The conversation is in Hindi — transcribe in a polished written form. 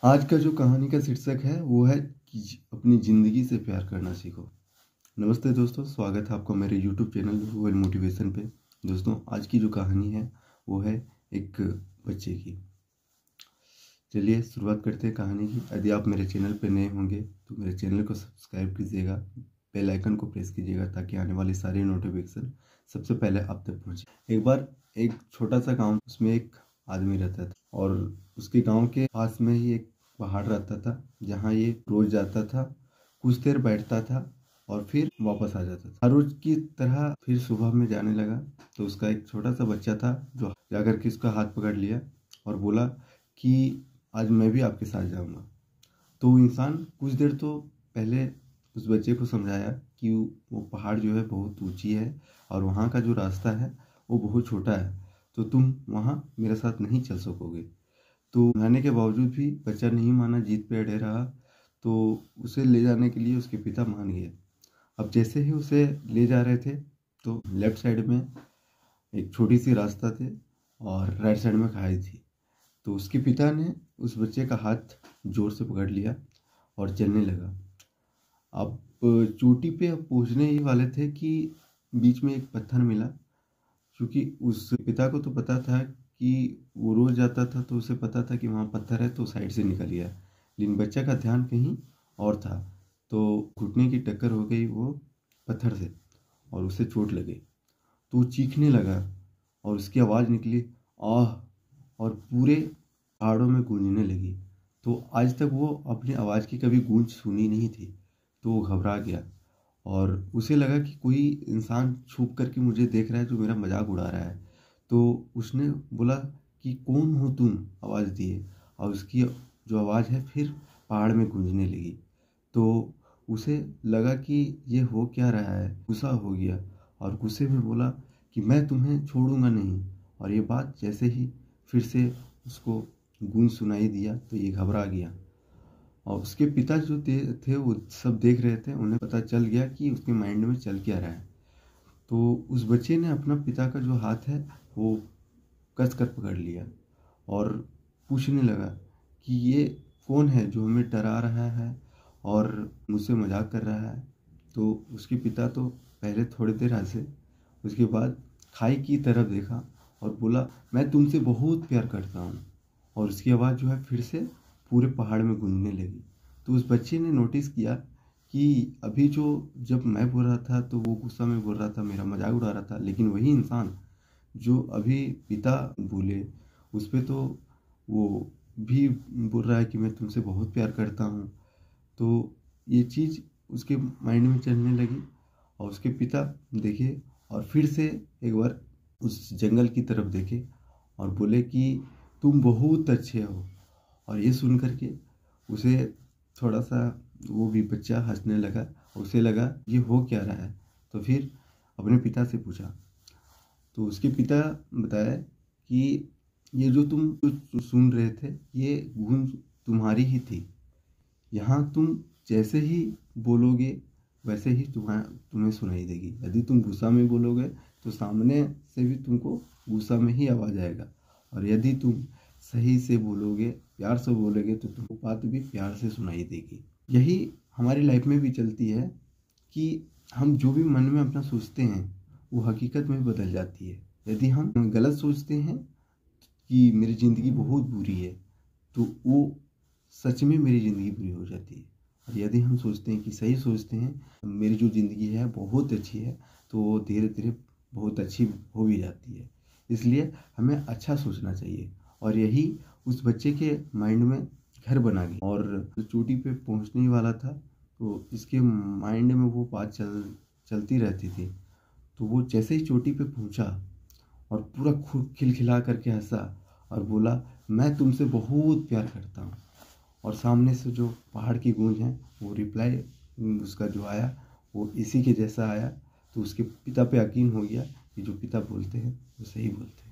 आज का जो कहानी का शीर्षक है वो है कि अपनी ज़िंदगी से प्यार करना सीखो। नमस्ते दोस्तों, स्वागत है आपका मेरे YouTube चैनल वेल मोटिवेशन पे। दोस्तों, आज की जो कहानी है वो है एक बच्चे की। चलिए शुरुआत करते हैं कहानी की। यदि आप मेरे चैनल पे नए होंगे तो मेरे चैनल को सब्सक्राइब कीजिएगा, बेल आइकन को प्रेस कीजिएगा ताकि आने वाले सारे नोटिफिकेशन सबसे पहले आप तक पहुँचे। एक बार एक छोटा सा गाँव, उसमें एक आदमी रहता था और उसके गाँव के पास में ही एक पहाड़ रहता था जहाँ ये रोज जाता था, कुछ देर बैठता था और फिर वापस आ जाता था। हर रोज की तरह फिर सुबह में जाने लगा तो उसका एक छोटा सा बच्चा था जो जाकर के उसका हाथ पकड़ लिया और बोला कि आज मैं भी आपके साथ जाऊंगा। तो इंसान कुछ देर तो पहले उस बच्चे को समझाया कि वो पहाड़ जो है बहुत ऊंची है और वहाँ का जो रास्ता है वो बहुत छोटा है, तो तुम वहाँ मेरे साथ नहीं चल सकोगे। तो मानने के बावजूद भी बच्चा नहीं माना, जीत पे अड़े रहा। तो उसे ले जाने के लिए उसके पिता मान गए। अब जैसे ही उसे ले जा रहे थे तो लेफ्ट साइड में एक छोटी सी रास्ता थे और राइट साइड में खाई थी। तो उसके पिता ने उस बच्चे का हाथ जोर से पकड़ लिया और चलने लगा। अब चोटी पे अब पहुंचने ही वाले थे कि बीच में एक पत्थर मिला। क्योंकि उस पिता को तो पता था कि वो रोज जाता था तो उसे पता था कि वहाँ पत्थर है, तो साइड से निकल गया। लेकिन बच्चा का ध्यान कहीं और था, तो घुटने की टक्कर हो गई वो पत्थर से और उसे चोट लगी। तो वो चीखने लगा और उसकी आवाज़ निकली आह, और पूरे पहाड़ों में गूंजने लगी। तो आज तक वो अपनी आवाज़ की कभी गूंज सुनी नहीं थी। तो वो घबरा गया और उसे लगा कि कोई इंसान छुप करके मुझे देख रहा है जो मेरा मजाक उड़ा रहा है। तो उसने बोला कि कौन हो तुम, आवाज़ दिए। और उसकी जो आवाज़ है फिर पहाड़ में गूंजने लगी। तो उसे लगा कि ये हो क्या रहा है, गुस्सा हो गया और गुस्से में बोला कि मैं तुम्हें छोड़ूंगा नहीं। और ये बात जैसे ही फिर से उसको गूंज सुनाई दिया तो ये घबरा गया। और उसके पिता जो थे वो सब देख रहे थे, उन्हें पता चल गया कि उसके माइंड में चल क्या रहा है। तो उस बच्चे ने अपना पिता का जो हाथ है वो कस कर पकड़ लिया और पूछने लगा कि ये कौन है जो हमें डरा रहा है और मुझसे मजाक कर रहा है। तो उसके पिता तो पहले थोड़ी देर हंसे, उसके बाद खाई की तरफ देखा और बोला मैं तुमसे बहुत प्यार करता हूँ। और उसकी आवाज़ जो है फिर से पूरे पहाड़ में गूंजने लगी। तो उस बच्चे ने नोटिस किया कि अभी जो जब मैं बोल रहा था तो वो गुस्सा में बोल रहा था, मेरा मजाक उड़ा रहा था, लेकिन वही इंसान जो अभी पिता बोले उस पे तो वो भी बोल रहा है कि मैं तुमसे बहुत प्यार करता हूँ। तो ये चीज़ उसके माइंड में चलने लगी और उसके पिता देखे और फिर से एक बार उस जंगल की तरफ देखे और बोले कि तुम बहुत अच्छे हो। और ये सुन करके उसे थोड़ा सा, वो भी बच्चा हंसने लगा। उसे लगा ये हो क्या रहा है। तो फिर अपने पिता से पूछा तो उसके पिता बताया कि ये जो तुम सुन रहे थे ये गूंज तुम्हारी ही थी। यहाँ तुम जैसे ही बोलोगे वैसे ही तुम्हें सुनाई देगी। यदि तुम गुस्सा में बोलोगे तो सामने से भी तुमको गुस्सा में ही आवाज़ आएगा, और यदि तुम सही से बोलोगे, प्यार से बोलोगे तो तुमको बात भी प्यार से सुनाई देगी। यही हमारी लाइफ में भी चलती है कि हम जो भी मन में अपना सोचते हैं वो हकीकत में बदल जाती है। यदि हम गलत सोचते हैं कि मेरी ज़िंदगी बहुत बुरी है तो वो सच में मेरी ज़िंदगी बुरी हो जाती है। और यदि हम सोचते हैं कि सही सोचते हैं मेरी जो ज़िंदगी है बहुत अच्छी है तो वो धीरे धीरे बहुत अच्छी हो भी जाती है। इसलिए हमें अच्छा सोचना चाहिए। और यही उस बच्चे के माइंड में घर बना गया और चोटी पे पहुंचने ही वाला था तो इसके माइंड में वो बात चलती रहती थी। तो वो जैसे ही चोटी पे पहुंचा और पूरा खूब खिलखिला करके हंसा और बोला मैं तुमसे बहुत प्यार करता हूँ। और सामने से जो पहाड़ की गूंज है वो रिप्लाई उसका जो आया वो इसी के जैसा आया। तो उसके पिता पे यकीन हो गया कि जो पिता बोलते हैं वो सही बोलते हैं।